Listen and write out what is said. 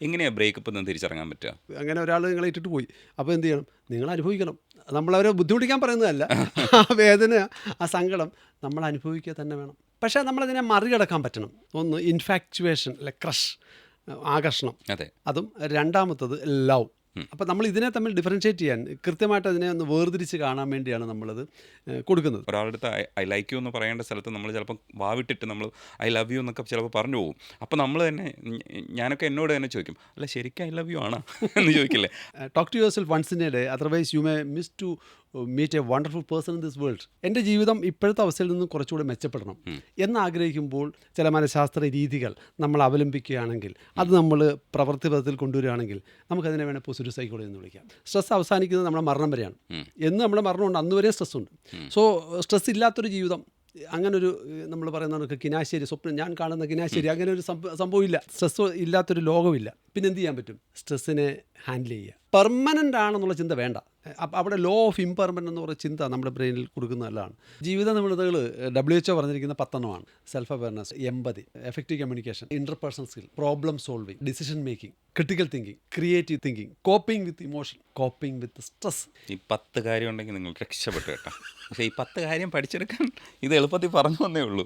എങ്ങനെയാണ് ബ്രേക്കപ്പ് എന്ന് തിരിച്ചറിയാൻ പറ്റുക? അങ്ങനെ ഒരാൾ നിങ്ങളെ ഇട്ടിട്ട് പോയി, അപ്പോൾ എന്ത് ചെയ്യണം? നിങ്ങൾ അനുഭവിക്കണം. നമ്മളവരെ ബുദ്ധിമുട്ടിക്കാൻ പറയുന്നതല്ല. ആ വേദന, ആ സങ്കടം നമ്മൾ അനുഭവിക്കുക തന്നെ വേണം. പക്ഷേ നമ്മളതിനെ മറികടക്കാൻ പറ്റണം. ഒന്ന് ഇൻഫാക്ച്വേഷൻ, അല്ലെ ക്രഷ്, ആകർഷണം. അതെ. അതും രണ്ടാമത്തത് ലവ്. അപ്പോൾ നമ്മൾ ഇതിനെ തമ്മിൽ ഡിഫറൻഷ്യേറ്റ് ചെയ്യാൻ, കൃത്യമായിട്ട് അതിനെ ഒന്ന് വേർതിരിച്ച് കാണാൻ വേണ്ടിയാണ് നമ്മളത് കൊടുക്കുന്നത്. ഒരാളുടെ അടുത്ത് ഐ ലൈക്ക് യു എന്ന് പറയേണ്ട സ്ഥലത്ത് നമ്മൾ ചിലപ്പോൾ വാവിട്ടിട്ട് നമ്മൾ ഐ ലവ് യു എന്നൊക്കെ ചിലപ്പോൾ പറഞ്ഞു പോകും. അപ്പോൾ നമ്മൾ തന്നെ, ഞാനൊക്കെ എന്നോട് തന്നെ ചോദിക്കും, അല്ല ശരിക്കും ഐ ലവ് യു ആണോ എന്ന് ചോദിക്കില്ലേ? Talk to yourself once in a day, otherwise you may miss to meet a wonderful person in this world. എൻ്റെ ജീവിതം ഇപ്പോഴത്തെ അവസ്ഥയിൽ നിന്ന് കുറച്ചുകൂടെ മെച്ചപ്പെടണം എന്നാഗ്രഹിക്കുമ്പോൾ ചില മനഃശാസ്ത്ര രീതികൾ നമ്മൾ അവലംബിക്കുകയാണെങ്കിൽ, അത് നമ്മൾ പ്രവൃത്തിപഥത്തിൽ കൊണ്ടുവരികയാണെങ്കിൽ, നമുക്കതിനെ വേണേൽ പോസിറ്റീവ് സൈക്കോളജി എന്ന് വിളിക്കാം. സ്ട്രെസ് അവസാനിക്കുന്നത് നമ്മുടെ മരണം വരെയാണ്. എന്ന് നമ്മുടെ മരണമുണ്ട്, അന്ന് വരെ സ്ട്രെസ് ഉണ്ട്. സോ സ്ട്രെസ് ഇല്ലാത്തൊരു ജീവിതം, അങ്ങനൊരു നമ്മൾ പറയുന്ന കിനാശ്ശേരി സ്വപ്നം, ഞാൻ കാണുന്ന കിനാശ്ശേരി, അങ്ങനെ ഒരു സംഭവമില്ല. സ്ട്രെസ് ഇല്ലാത്തൊരു ലോകമില്ല. പിന്നെ എന്ത് ചെയ്യാൻ പറ്റും? സ്ട്രെസ്സിനെ ഹാൻഡിൽ ചെയ്യുക. പെർമനൻ്റ് ആണെന്നുള്ള ചിന്ത വേണ്ട. അവിടെ ലോ ഓഫ് ഇംപെർമനൻ്റ് എന്ന് പറയുന്ന ചിന്ത നമ്മുടെ ബ്രെയിനിൽ കൊടുക്കുന്നത് നല്ലതാണ്. ജീവിത നിപുണതകൾ WHO പറഞ്ഞിരിക്കുന്ന 10 സെൽഫ് അവയർനെസ്, എമ്പതി, effective communication, interpersonal skill, problem solving, decision making, critical thinking, creative thinking, coping വിത്ത് ഇമോഷൻ, കോപ്പിംഗ് വിത്ത് സ്ട്രെസ്. ഈ 10 കാര്യം ഉണ്ടെങ്കിൽ നിങ്ങൾ രക്ഷപ്പെട്ടു കേട്ടോ. പക്ഷേ ഈ 10 കാര്യം പഠിച്ചെടുക്കാൻ ഇത് എളുപ്പത്തിൽ പറഞ്ഞു വന്നേ ഉള്ളൂ.